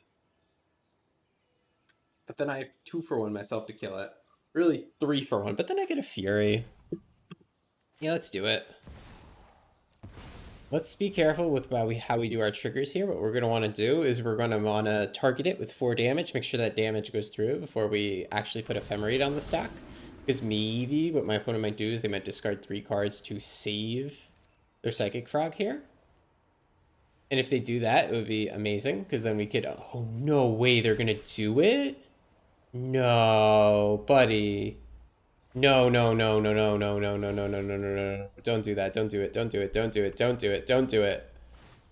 But then I have 2 for 1 myself to kill it. Really 3 for 1, but then I get a Fury. Yeah, let's do it. Let's be careful with how we do our triggers here. What we're going to want to do is we're going to want to target it with 4 damage, make sure that damage goes through before we actually put Ephemerate on the stack. Because maybe what my opponent might do is they might discard 3 cards to save their Psychic Frog here. And if they do that, it would be amazing, because then we could... Oh, no way, they're going to do it? No, buddy. No, no, no, no, no, no, no, no, no, no, no, no, no. Don't do that. Don't do it. Don't do it. Don't do it. Don't do it. Don't do it.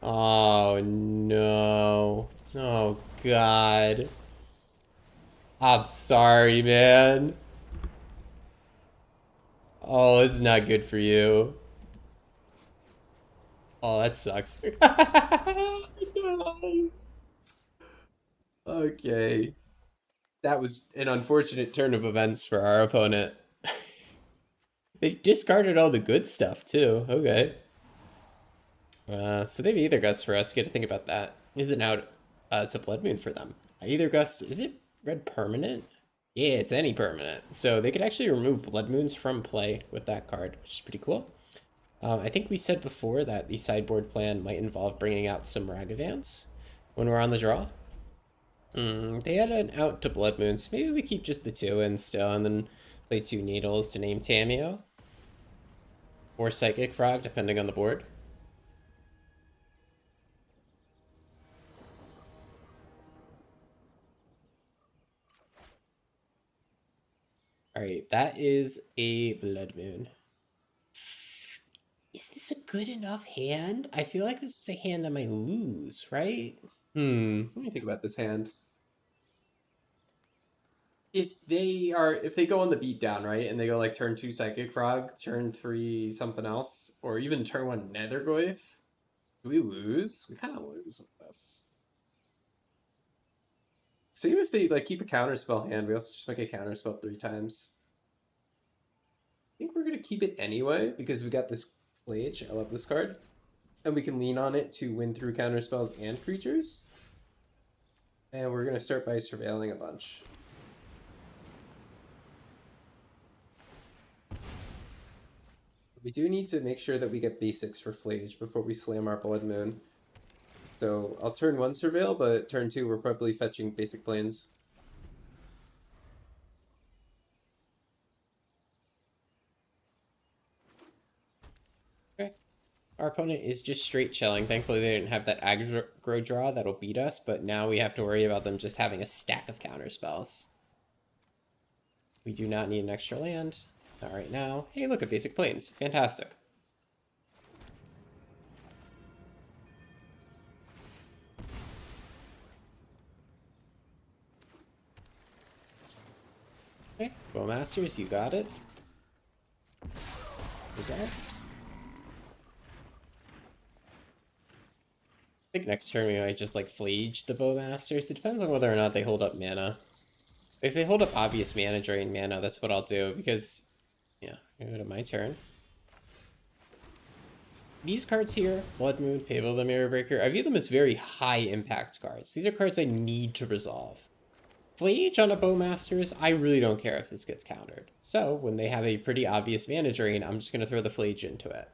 Oh, no. Oh, God. I'm sorry, man. Oh, it's not good for you. Oh, that sucks. Okay. That was an unfortunate turn of events for our opponent. They discarded all the good stuff, too. Okay. So they have Either Gust for us. You got to think about that. Is it out? It's a Blood Moon for them. Either Gust, is it red permanent? Yeah, it's any permanent. So they could actually remove Blood Moons from play with that card, which is pretty cool. I think we said before that the sideboard plan might involve bringing out some Ragavans when we're on the draw. They had an out to Blood Moons. Maybe we keep just the 2 in still and then play 2 Needles to name Tameo. Or Psychic Frog, depending on the board. All right, that is a Blood Moon. Is this a good enough hand? I feel like this is a hand that might lose, right? Let me think about this hand. if they go on the beat down, right, and they go like turn 2 Psychic Frog, turn 3 something else, or even turn 1 Nethergoyf, do we lose? We kind of lose with this. Same if they like keep a counterspell hand, we also just make a counterspell 3 times. I think we're gonna keep it anyway because we got this Flage. I love this card, and we can lean on it to win through counterspells and creatures. And we're gonna start by surveilling a bunch. We do need to make sure that we get basics for Flage before we slam our Blood Moon. So I'll turn 1 surveil, but turn 2 we're probably fetching basic planes. Okay. Our opponent is just straight shelling. Thankfully they didn't have that aggro draw that'll beat us, but now we have to worry about them just having a stack of counter spells. We do not need an extra land. Not right now. Hey, look at basic planes. Fantastic. Okay, Bowmasters, you got it. Results. I think next turn we might just like Flage the Bowmasters. It depends on whether or not they hold up mana. If they hold up obvious mana drain mana, that's what I'll do because, yeah, go to my turn. These cards here, Blood Moon, Fable the Mirror Breaker, I view them as very high impact cards. These are cards I need to resolve. Flage on a Bowmasters, I really don't care if this gets countered. So when they have a pretty obvious mana drain, I'm just going to throw the Flage into it.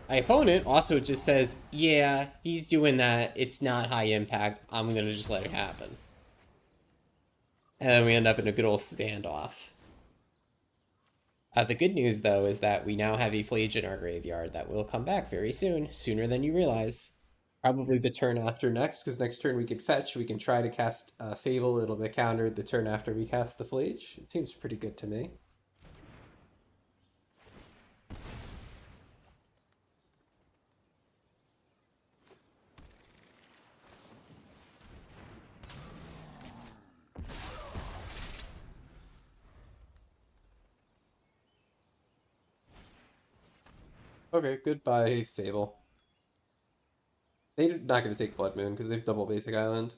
My opponent also just says, yeah, he's doing that. It's not high impact. I'm going to just let it happen. And then we end up in a good old standoff. The good news, though, is that we now have a Flage in our graveyard that will come back very soon, sooner than you realize. Probably the turn after next, because next turn we can fetch. We can try to cast Fable. It'll be countered the turn after we cast the Flage. It seems pretty good to me. Okay, goodbye, Fable. They're not going to take Blood Moon because they've double basic island.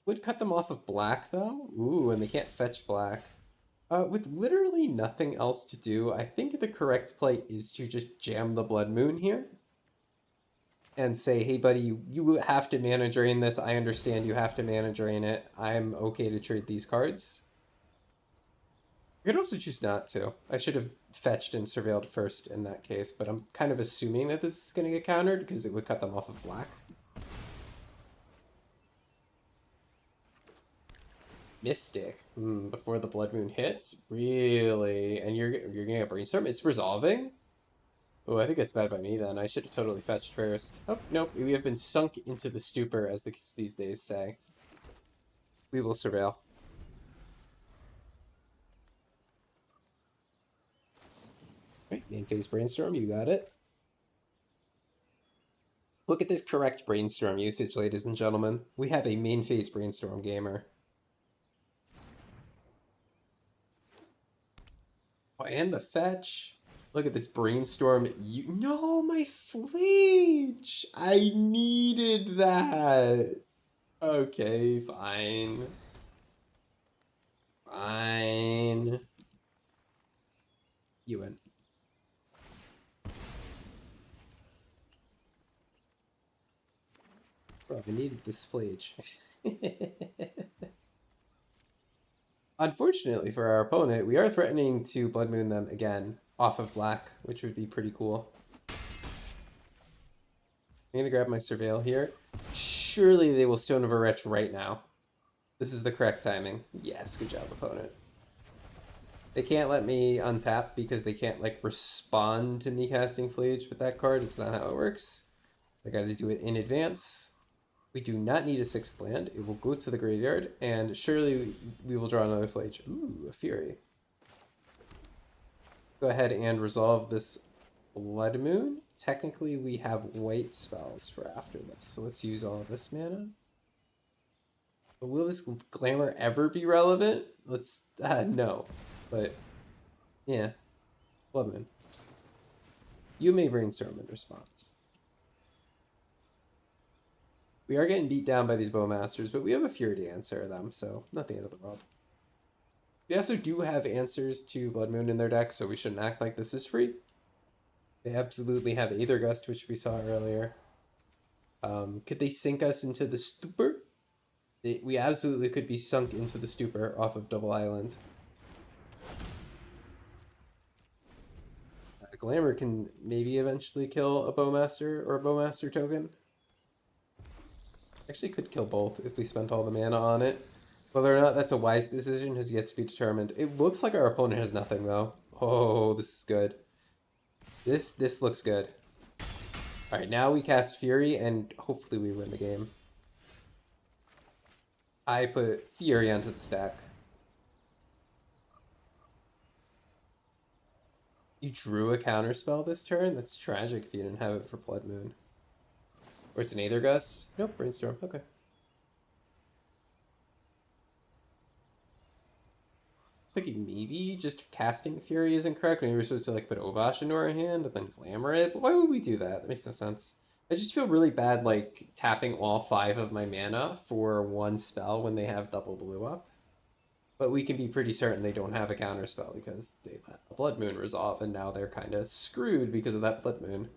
Would cut them off of black, though. Ooh, and they can't fetch black. With literally nothing else to do, I think the correct play is to just jam the Blood Moon here. And say, hey buddy, you have to mana drain this. I understand you have to mana drain it. I'm okay to trade these cards. You could also choose not to. I should have fetched and surveilled first in that case, but I'm kind of assuming that this is going to get countered because it would cut them off of black. Mystic. Before the Blood Moon hits? Really? And you're going to get Brainstorm? It's resolving? Oh, I think it's bad by me then. I should have totally fetched first. Oh, nope. We have been sunk into the stupor, as these days say. We will surveil. Right, main phase Brainstorm, you got it. Look at this correct Brainstorm usage, ladies and gentlemen. We have a main phase Brainstorm gamer. Oh, and the fetch. Look at this Brainstorm. No, my Flage! I needed that! Okay, fine. Fine. You win. Bro, I needed this Flage. Unfortunately for our opponent, we are threatening to Blood Moon them again off of black, which would be pretty cool. I'm gonna grab my Surveil here. Surely they will Stone of a Wretch right now. This is the correct timing. Yes, good job, opponent. They can't let me untap because they can't like respond to me casting Flage with that card. It's not how it works. I gotta do it in advance. We do not need a 6th land. It will go to the graveyard, and surely we will draw another Flage. Ooh, a Fury. Go ahead and resolve this Blood Moon. Technically, we have white spells for after this, so let's use all of this mana. Will this glamour ever be relevant? Let's no, but yeah, Blood Moon. You may brainstorm in response. We are getting beat down by these Bowmasters, but we have a Fury to answer them, so not the end of the world. They also do have answers to Blood Moon in their deck, so we shouldn't act like this is free. They absolutely have Aether Gust, which we saw earlier. Could they sink us into the stupor? We absolutely could be sunk into the stupor off of Double Island. Glamour can maybe eventually kill a Bowmaster or a Bowmaster token. Actually could kill both if we spent all the mana on it. Whether or not that's a wise decision has yet to be determined. It looks like our opponent has nothing though. Oh, this is good. This looks good. Alright, now we cast Fury and hopefully we win the game. I put Fury onto the stack. You drew a counterspell this turn? That's tragic if you didn't have it for Blood Moon. Or it's an Aether Gust? Nope, Brainstorm. Okay. It's thinking maybe just casting Fury isn't correct. Maybe we're supposed to like put Obosh into our hand and then glamour it. But why would we do that? That makes no sense. I just feel really bad like tapping all 5 of my mana for one spell when they have double blue up. But we can be pretty certain they don't have a counterspell because they let a Blood Moon resolve and now they're kind of screwed because of that Blood Moon.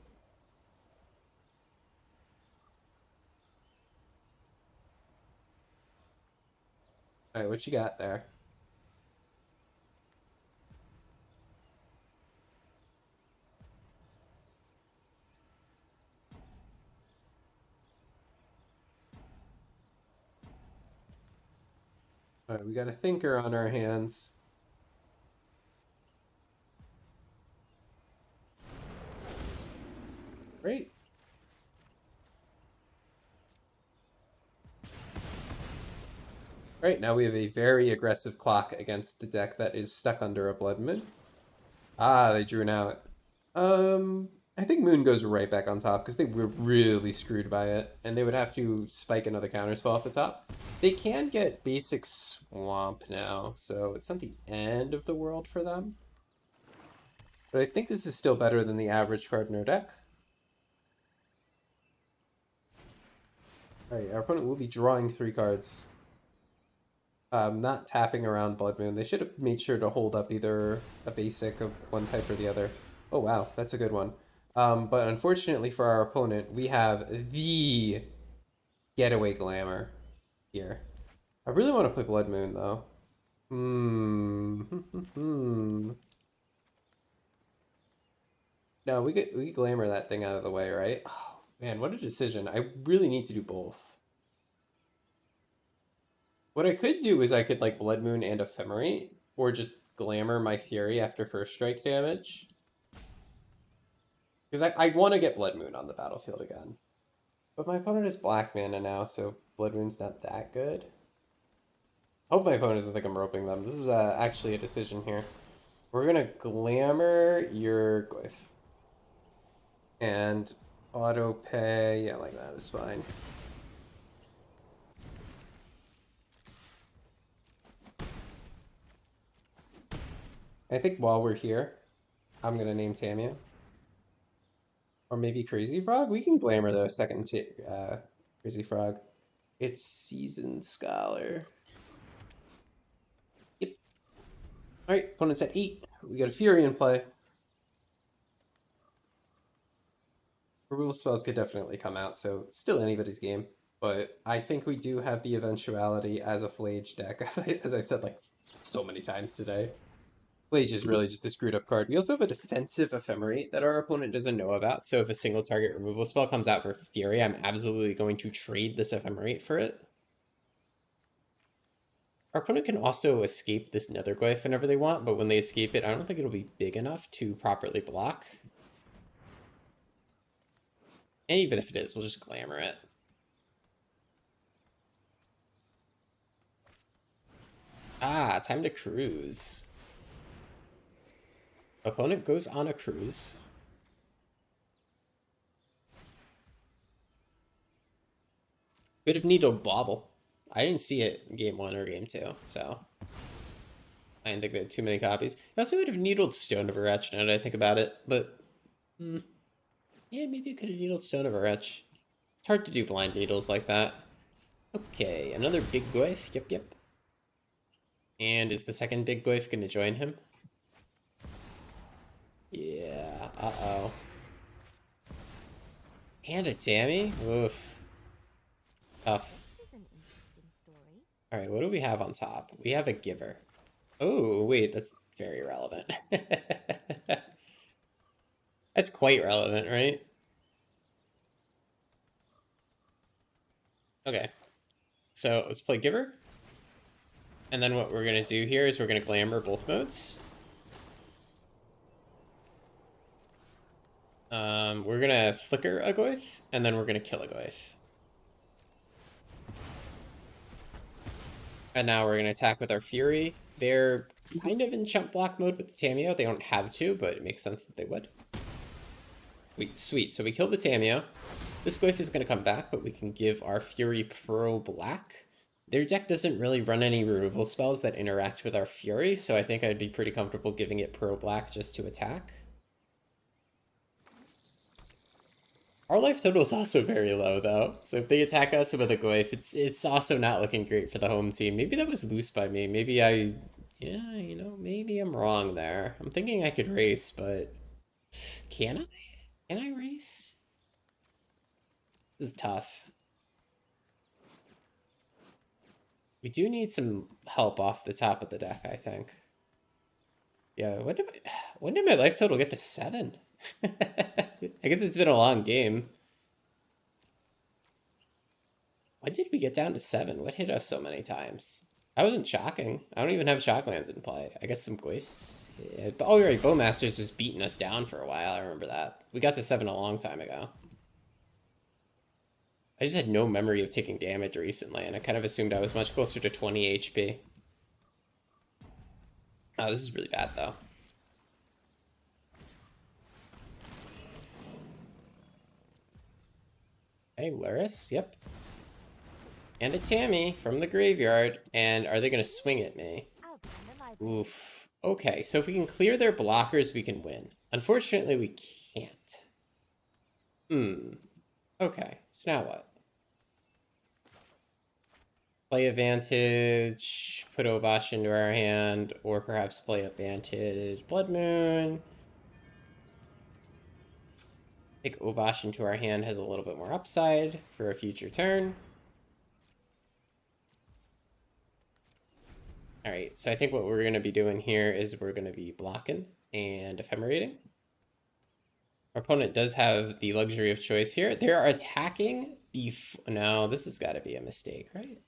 Alright, what you got there? Alright, we got a Thinker on our hands. Great. Right, now we have a very aggressive clock against the deck that is stuck under a Blood Moon. Ah, they drew an out. I think Moon goes right back on top because they were really screwed by it, and they would have to spike another counterspell off the top. They can get basic Swamp now, so it's not the end of the world for them. But I think this is still better than the average card in our deck. Alright, our opponent will be drawing 3 cards. Not tapping around Blood Moon. They should have made sure to hold up either a basic of one type or the other. Oh wow, that's a good one. But unfortunately for our opponent, we have the Getaway Glamour here. I really want to play Blood Moon though. No, we could Glamour that thing out of the way, right? Oh man, what a decision. I really need to do both. What I could do is I could like Blood Moon and Ephemerate, or just Glamour my Fury after first strike damage. Because I want to get Blood Moon on the battlefield again. But my opponent is black mana now, so Blood Moon's not that good. I hope my opponent doesn't think I'm roping them. This is actually a decision here. We're going to Glamour your Glyph. And auto pay, yeah, like that is fine. I think while we're here, I'm going to name Tamia. Or maybe Crazy Frog? We can Glamour the second Crazy Frog. It's Seasoned Scholar. Yep. Alright, opponent's at 8. We got a Fury in play. Removal spells could definitely come out, so it's still anybody's game. But I think we do have the eventuality as a Flage deck, as I've said like so many times today. Flage is really just a screwed up card. We also have a defensive Ephemerate that our opponent doesn't know about, so if a single target removal spell comes out for Fury, I'm absolutely going to trade this Ephemerate for it. Our opponent can also escape this Netherglyph whenever they want, but when they escape it, I don't think it'll be big enough to properly block. And even if it is, we'll just Glamour it. Ah, time to cruise. Opponent goes on a cruise. Could have needed a bobble. I didn't see it in game 1 or game 2, so I didn't think they had too many copies. I also would have needled Stone of a Wretch now that I think about it, but yeah, maybe I could have needled Stone of a Wretch. It's hard to do blind needles like that. Okay, another big Goyf. Yep, yep. And is the second big Goyf going to join him? Yeah, uh-oh. And a Tammy? Oof. Tough. This is an interesting story. Alright, what do we have on top? We have a Giver. Oh, wait, that's very relevant. That's quite relevant, right? Okay, so let's play Giver. And then what we're going to do here is we're going to Glamour both modes. We're going to Flicker a Goyf, and then we're going to kill a Goyf. And now we're going to attack with our Fury. They're kind of in chump block mode with the Tameo. They don't have to, but it makes sense that they would. Sweet, so we kill the Tameo. This Goyf is going to come back, but we can give our Fury Pro Black. Their deck doesn't really run any removal spells that interact with our Fury, so I think I'd be pretty comfortable giving it Pro Black just to attack. Our life total is also very low, though. So if they attack us with a Goyf, it's also not looking great for the home team. Maybe that was loose by me. Maybe yeah, you know, maybe I'm wrong there. I'm thinking I could race, but can I? Can I race? This is tough. We do need some help off the top of the deck, I think. Yeah, when did my life total get to 7? I guess it's been a long game. When did we get down to 7? What hit us so many times? I wasn't shocking. I don't even have Shocklands in play. I guess some Glyphs. Yeah. Oh, right, Bowmasters was beating us down for a while. I remember that. We got to 7 a long time ago. I just had no memory of taking damage recently, and I kind of assumed I was much closer to 20 HP. Oh, this is really bad, though. Hey, Lurrus, yep. And a Tammy from the graveyard. And are they going to swing at me? Oof. Okay, so if we can clear their blockers, we can win. Unfortunately, we can't. Okay, so now what? Play Advantage, put Obosh into our hand, or perhaps play Advantage, Blood Moon. Take Obosh into our hand has a little bit more upside for a future turn. All right, so I think what we're going to be doing here is we're going to be blocking and ephemerating. Our opponent does have the luxury of choice here. They're attacking no, this has got to be a mistake, right?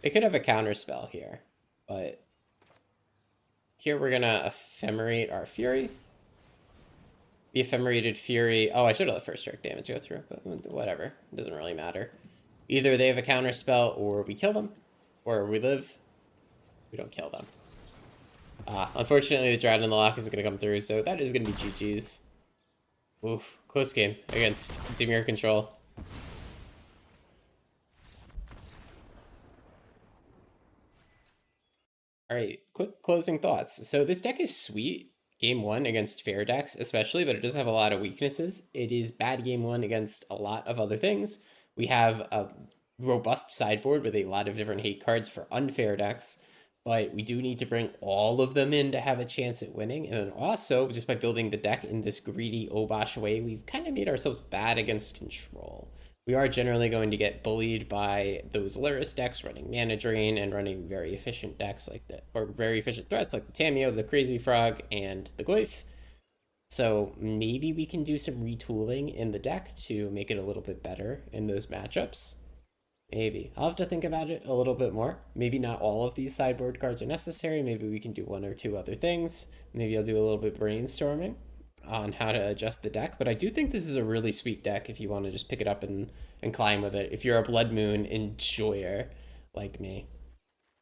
They could have a counter spell here, but here we're going to ephemerate our Fury. The ephemerated Fury... Oh, I should have let first strike damage go through, but whatever. It doesn't really matter. Either they have a counter spell, or we kill them, or we live. We don't kill them. Unfortunately, the Drought in the Lock is going to come through, so that is going to be GG's. Oof, close game against Dimir control. All right, quick closing thoughts. So this deck is sweet. Game 1 against fair decks, especially, but it does have a lot of weaknesses. It is bad game 1 against a lot of other things. We have a robust sideboard with a lot of different hate cards for unfair decks, but we do need to bring all of them in to have a chance at winning. And then also, just by building the deck in this greedy Obosh way, we've kind of made ourselves bad against control. We are generally going to get bullied by those Lurrus decks running Mana Drain and running very efficient decks like that, or very efficient threats like the Tameo, the Crazy Frog, and the Goyf. So maybe we can do some retooling in the deck to make it a little bit better in those matchups. Maybe. I'll have to think about it a little bit more. Maybe not all of these sideboard cards are necessary. Maybe we can do 1 or 2 other things. Maybe I'll do a little bit brainstorming on how to adjust the deck, but I do think this is a really sweet deck if you want to just pick it up and climb with it, if you're a Blood Moon enjoyer like me.